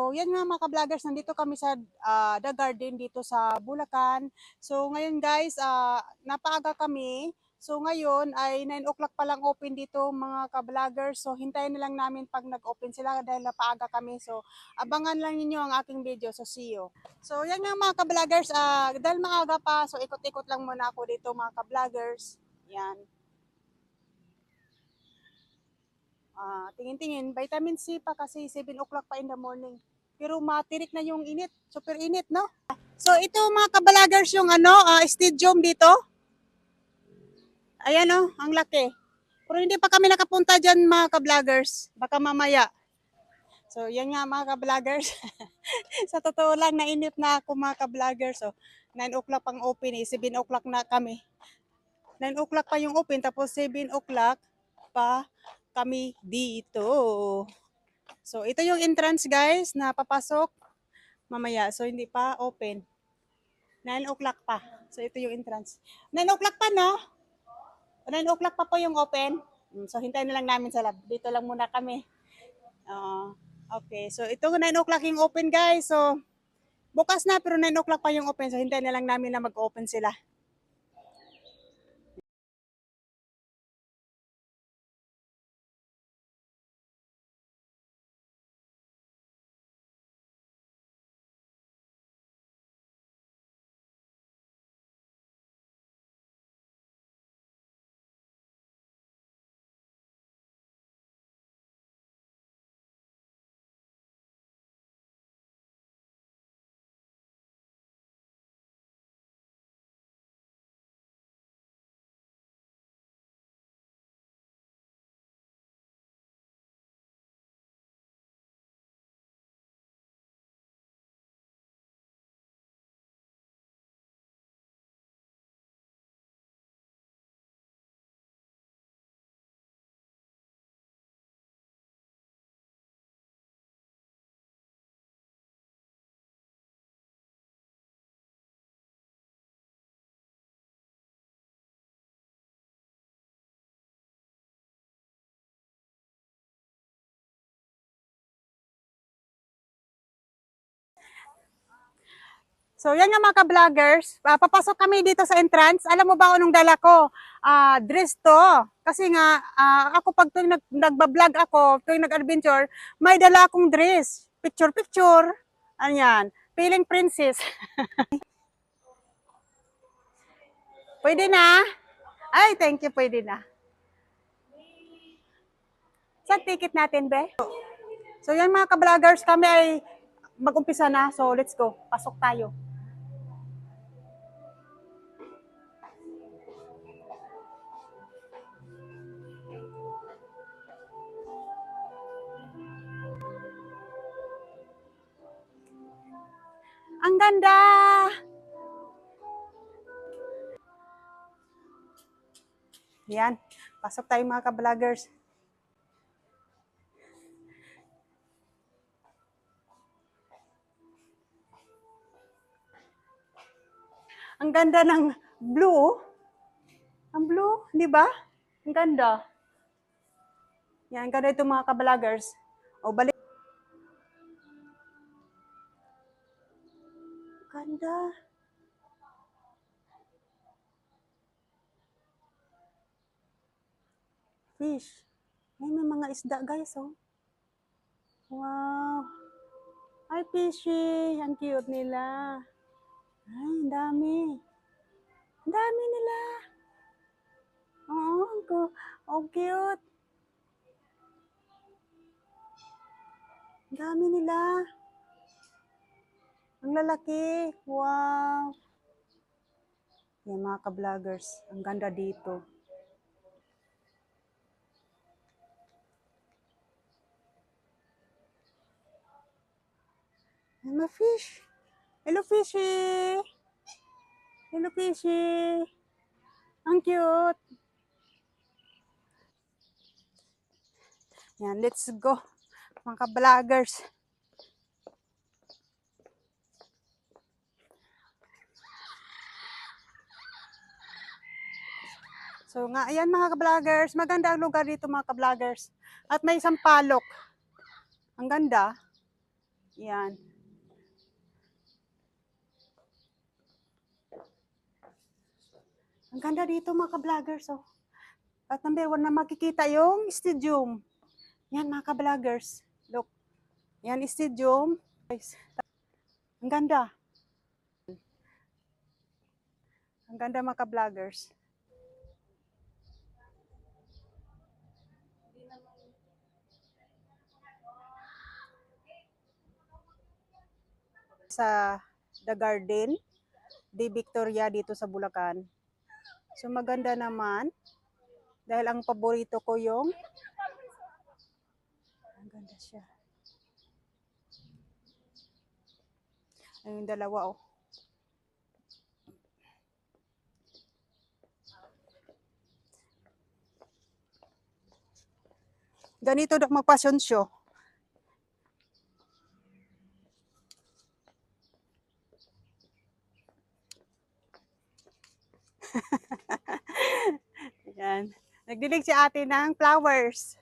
So, yan nga mga ka-vloggers, nandito kami sa The Garden dito sa Bulacan. So, ngayon guys, napaaga kami. So, ngayon ay 9 o'clock pa lang open dito mga ka-vloggers. So, hintayin na lang namin pag nag-open sila dahil napaaga kami. So, abangan lang ninyo ang aking video. So, see you. So, yan nga mga ka-vloggers, dahil maaga pa, so ikot-ikot lang muna ako dito mga ka-vloggers. Yan. Tingin-tingin, vitamin C pa kasi 7 o'clock pa in the morning. Pero matirik na yung init, super init, no? So ito mga kabalagers yung stadium dito. Ayan ang laki. Pero hindi pa kami nakapunta dyan mga ka-vloggers. Baka mamaya. So yan nga mga ka-vloggers. Sa totoo lang, nainip na ako mga ka-vloggers. So 9 o'clock pang open 7 o'clock na kami. 9 o'clock pa yung open, tapos 7 o'clock pa kami dito. So, ito yung entrance guys na papasok mamaya. So, hindi pa open. 9 o'clock pa. So, ito yung entrance. 9 o'clock pa, no? 9 o'clock pa po yung open. So, hintayin na lang namin sa lab. Dito lang muna kami. Okay. So, ito 9 o'clock yung open guys. So, bukas na pero 9 o'clock pa yung open. So, hintayin na lang namin na mag-open sila. So, yan nga mga ka-vloggers. Papasok kami dito sa entrance. Alam mo ba anong dala ko? Dress to. Kasi nga, ako pag tuwing nagbablog ako, tuwing nag-adventure, may dala akong dress. Picture-picture. Ano yan? Feeling princess. Pwede na? Ay, thank you. Pwede na. Saan ticket natin, be? So, yan mga ka-vloggers, kami ay mag-umpisa na. So, let's go. Pasok tayo. Ang ganda! Yan. Pasok tayo mga ka-vloggers. Ang ganda ng blue. Ang blue, di ba? Ang ganda. Yan, ganda ito mga ka-vloggers. O, balik. Ganda. Fish. Ay, may mga isda guys, oh. Wow. Ay, fishy. Ang cute nila. Ay, ang dami. Ang dami nila. Oo, ang cute. Ang dami nila. Ang lalaki. Wow. Yan mga ka-vloggers. Ang ganda dito. Ay, may fish. Hello, fishy. Hello, fishy. Ang cute. Yan, let's go. Mga ka-vloggers. So nga, ayan mga ka-vloggers. Maganda ang lugar dito mga ka-vloggers. At may isang palok. Ang ganda. Yan. Ang ganda dito mga ka-vloggers, oh. At number 1 na makikita yung stadium. Yan mga ka-vloggers. Look. Yan stadium. Guys. Ang ganda. Ang ganda mga ka-vloggers. Sa The Garden de Victoria dito sa Bulacan. So maganda naman dahil ang paborito ko yung ang ganda siya. Ayun dalawa, oh. Ganito daw magpasyon show. Yan. Nagdilig si ate ng flowers.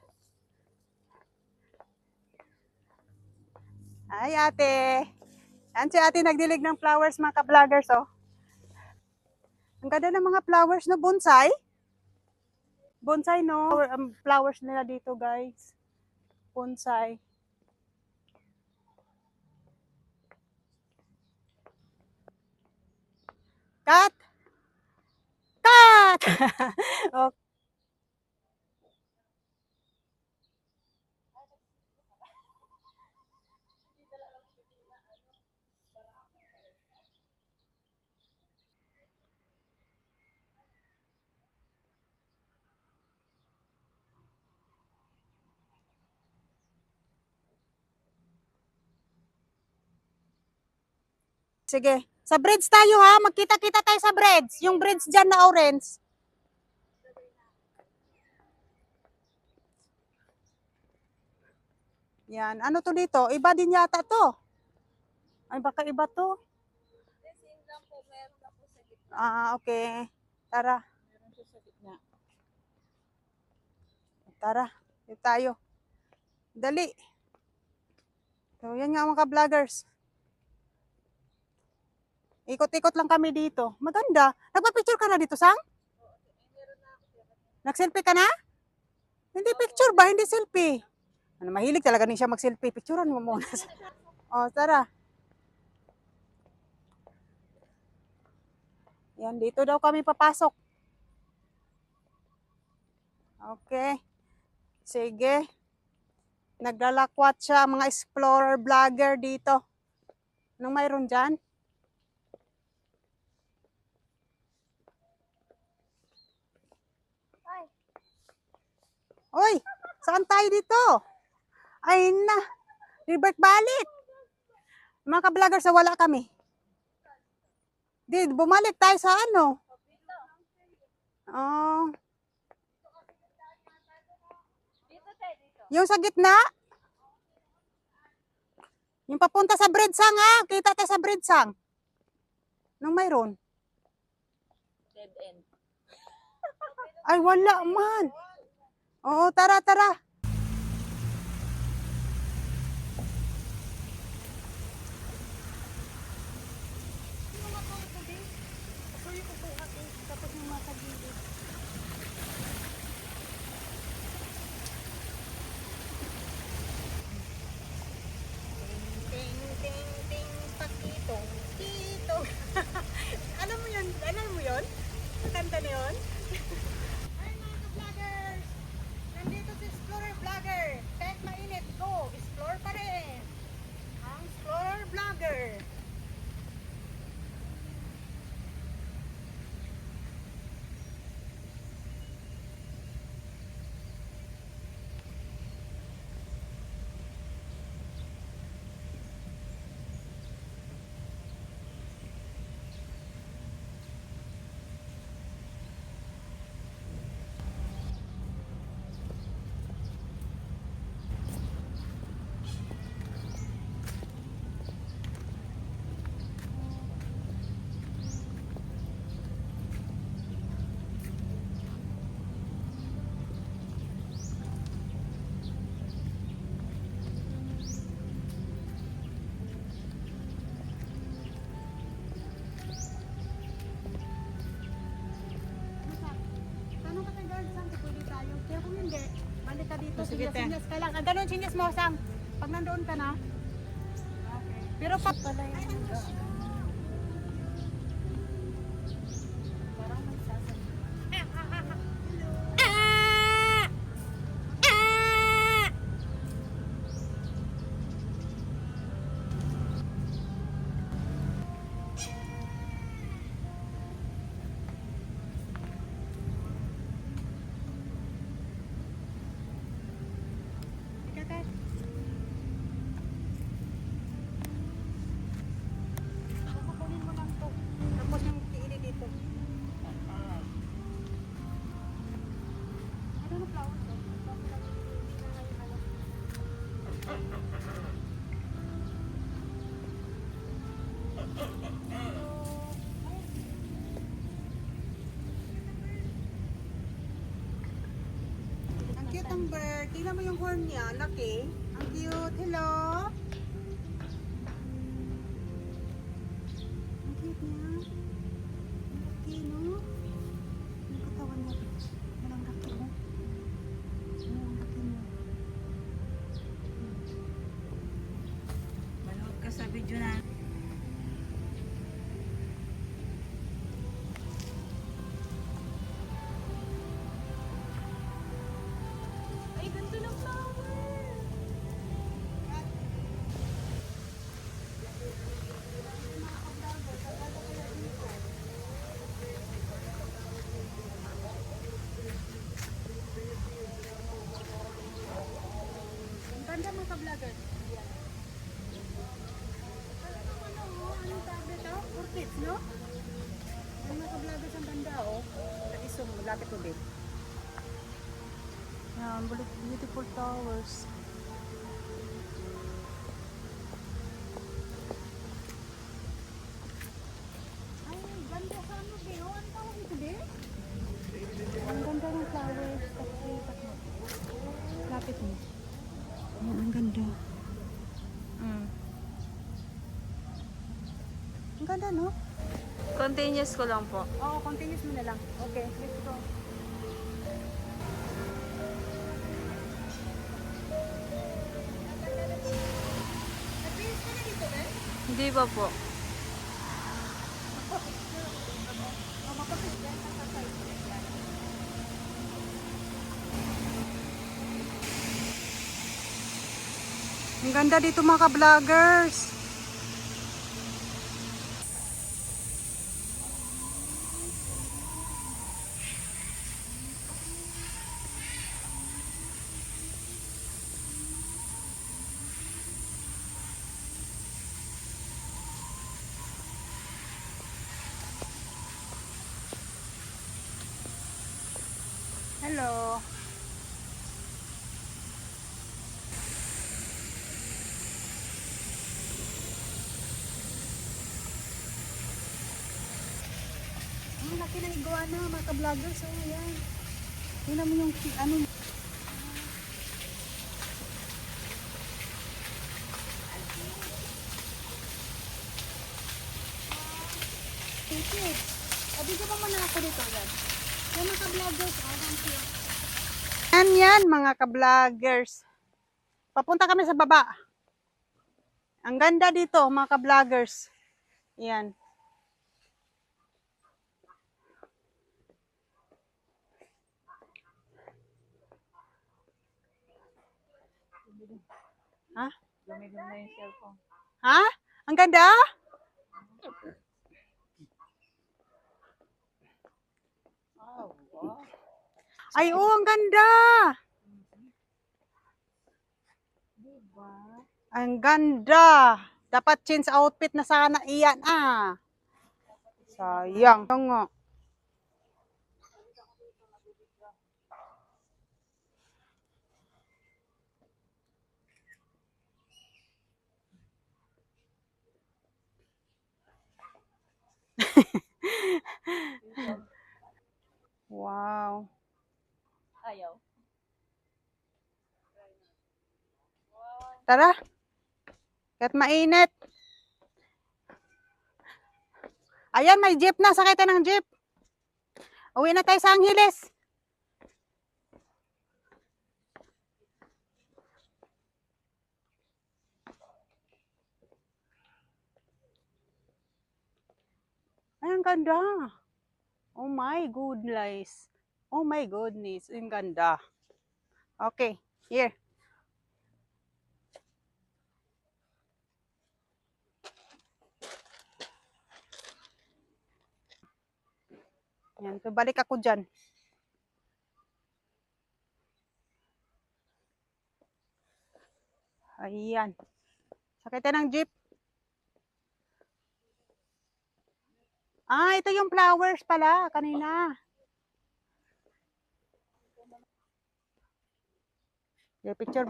Ay ate. Yan si ate nagdilig ng flowers mga ka-vloggers, oh. Ang ganda ng mga flowers na bonsai. Bonsai, no? Flowers nila dito, guys. Bonsai. Cut! Cut! Okay. Sige. Sa bridge tayo ha. Magkita-kita tayo sa bridge. Yung bridge dyan na orange. Yan. Ano to dito? Iba din yata to. Ay, baka iba to. Ah, okay. Tara. Tara. Dito tayo. Dali. So, yan nga mga vloggers. Ikot-ikot lang kami dito. Maganda. Nagpa-picture ka na dito, Sang? Nag-selfie ka na? Hindi picture ba? Hindi selfie. Ano, mahilig talaga din siya mag-selfie. Picturean mo muna. Oh, tara. Yan, dito daw kami papasok. Okay. Sige. Naglalakwat siya, mga explorer vlogger dito. Anong mayroon dyan? Oy, saan tayo dito? Ay na, Revert balik. Mga ka-vlogger, sa wala kami. Di, bumalik tayo sa ano? Oh. Yung sa gitna? Yung papunta sa Breadsang ha? Kita tayo sa Breadsang. Anong mayroon? Dead end. Ay, wala man. Oo, tara, tara. Ting, ting, ting, pakitong, kitong. Alam mo yun? Alam mo yun? Kanta na yun? Ay mga ka-vloggers! Nandito si Explorer Vlogger. Kahit mainit, go! Explore pa rin! Ang Explorer Vlogger. Sige, te. Sinyas ka lang. Ganun sinyas mo, Sang. Pag nandoon ka na. Okay. Pero pag... Pala yun. Parang may sasabihin. Ika, te. Kukunin mo lang to. Tapos yung kiili dito. Ano na flower to? Ang cute ng bird. Tingnan mo yung horn niya. Laki. Ang cute. Hello. Ang cute niya. Laki, no? Ang katawan niya. Walang laki, no? Ang laki niya. Manood ka sa video na. Ay, ganito ng flower. Ang ganda mga ka-vlogger. Yan. Anong tawag dito? Orchids, no? Ang mga ka-vloggers ang ganda, oh. Tagisong, malapit ko din. Yan, beautiful flowers. Ay, ganda sa ano, Beo? Ano tawag ito, Beo? Ang ganda ng flowers. Tapos mo. Lapit mo. Ayan, ang ganda. Ang ganda, no? Continuous ko lang po. Oo, continuous mo na lang. Okay, let's go. Nag-finish ka na dito, Ben? Hindi pa po. Oh, makapit yan. Nakasay. Ang ganda dito mga ka-vloggers. Hello. Ang laki ng iguana, mga ka-vloggers. Oh, ayan. Tingnan mo yung ano. Thank you. Abigyan mo muna ako dito, yan. Yan mga ka-vloggers. Oh, thank you. Yan, mga ka-vloggers. Papunta kami sa baba. Ang ganda dito, mga ka-vloggers. Yan. Ha? Gamitin na yung cellphone. Ha? Ang ganda? Oh, wow. Ay, oh, ang ganda. Diba? Ang ganda. Dapat change outfit na sana iyan, ah. Sayang. Ito nga. Wow. Ayaw. Tara. Kahit mainit. Ayan, may jeep na. Sakay tayo ng jeep. Uwi na tayo sa Angeles. ang ganda. Oh my goodness. Oh my goodness, ang ganda. Okay, here. Yan, balik ako dyan. Ayan. Sakay tayo ng jeep. Ah, ito yung flowers pala, kanina. Yeah, picture.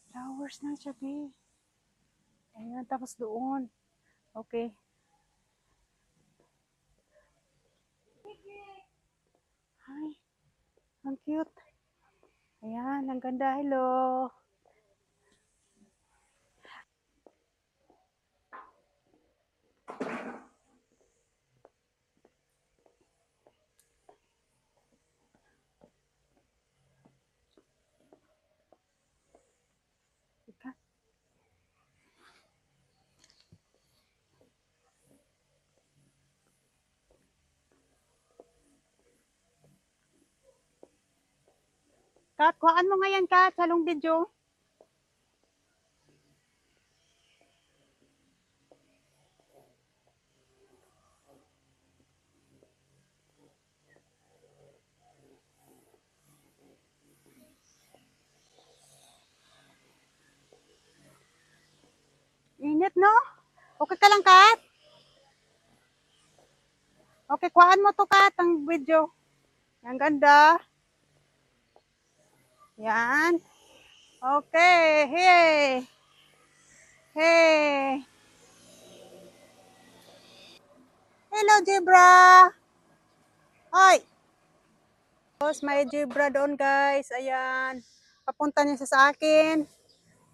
Flowers na siya, be. Ayan, tapos doon. Okay. Hi, ang cute. Ayan, ang ganda. Hello. Ika. Kat, kuhaan mo ngayon, Kat, sa long video. Init, no? Okay ka lang, Kat? Okay, kuhaan mo to, Kat, ang video. Ang ganda. Yan. Okay, hey. Hey. Hello, Zebra. Hi. Tapos may zebra doon, guys. Ayan. Papunta niya sa akin.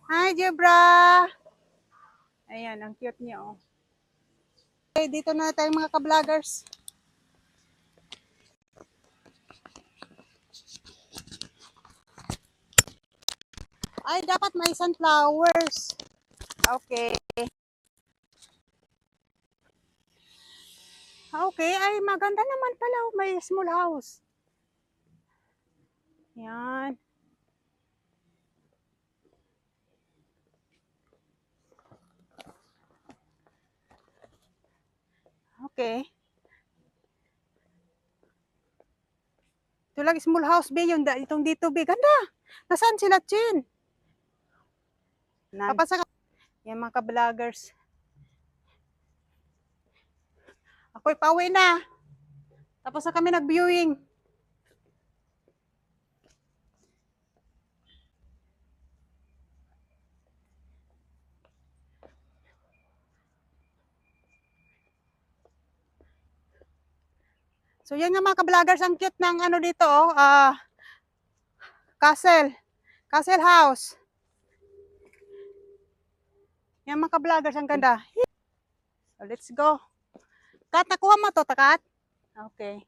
Hi, Zebra. Ayan, ang cute niya, oh. Okay, dito na tayo mga ka-vloggers. Ay, dapat may sunflowers. Okay. Okay, ay maganda naman pala. May small house. Yan. Okay. Ito lang small house, be. Yung itong dito, be. Ganda. Nasaan sila, Chin? Papasa ka. Yan mga ka-vloggers. Ako'y pauwi na. Tapos na kami nag-viewing. So yan nga mga ka-vloggers, ang cute ng ano dito, oh, castle. Castle house. Yan mga ka-vloggers, ang ganda. So let's go. Kat, nakuha mo to, Kat? Okay.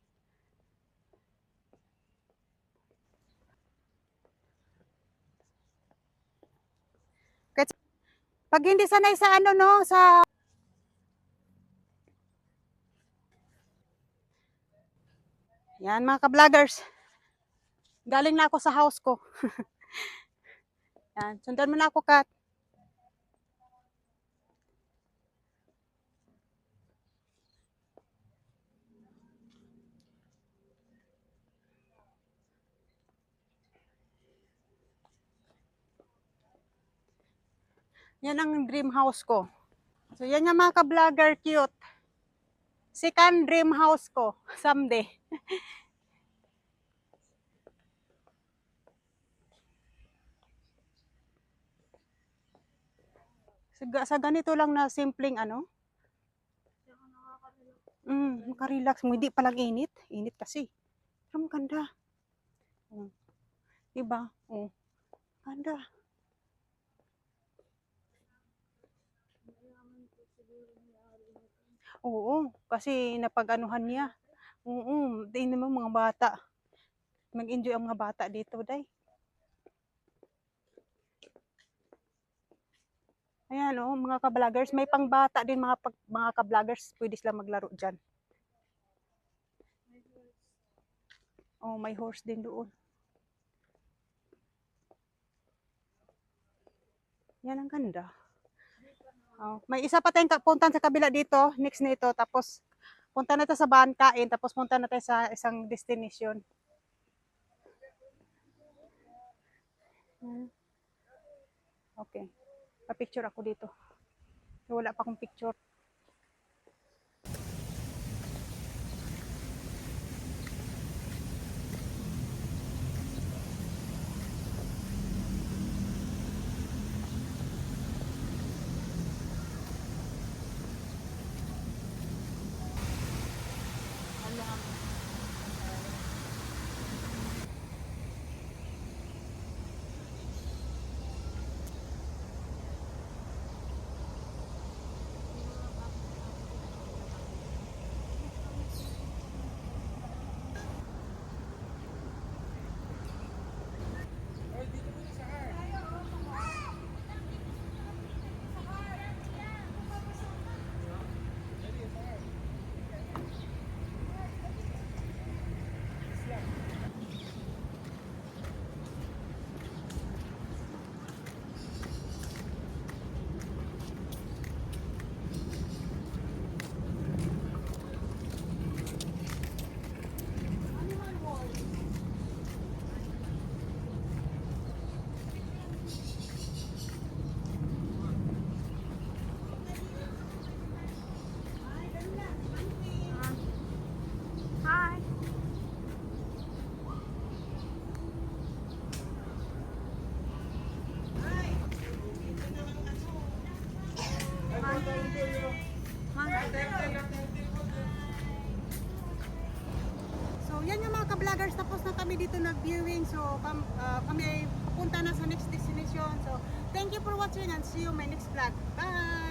Pag hindi sanay sa ano, no, sa... Yan mga ka-vloggers. Galing na ako sa house ko. Yan, sundan mo na ako, Kat. Yan ang dream house ko. So yan yung mga ka-vlogger, cute. Second dream house ko someday. Sa ganito lang na simpleng ano. Makarelax mo. Hindi palang init. Init kasi. Pero maganda. Diba? Ganda. Oo, kasi napag-anuhan niya. Oo, di naman mga bata. Mag-enjoy ang mga bata dito, day. Ayan oh, mga ka-vloggers. May pangbata din mga ka-vloggers. Pwede sila maglaro dyan. Oh, may horse din doon. Yan ang ganda. Oh, may isa pa tayong puntan sa kabila dito. Next nito. Tapos punta na tayo sa bahan kain. Tapos punta na tayo sa isang destination. Okay. Pa-picture ako dito. Wala pa akong picture. So, yan yung mga ka-vloggers. Tapos na kami dito nag-viewing. So, kami ay papunta na sa next destination. So, thank you for watching and see you my next vlog. Bye!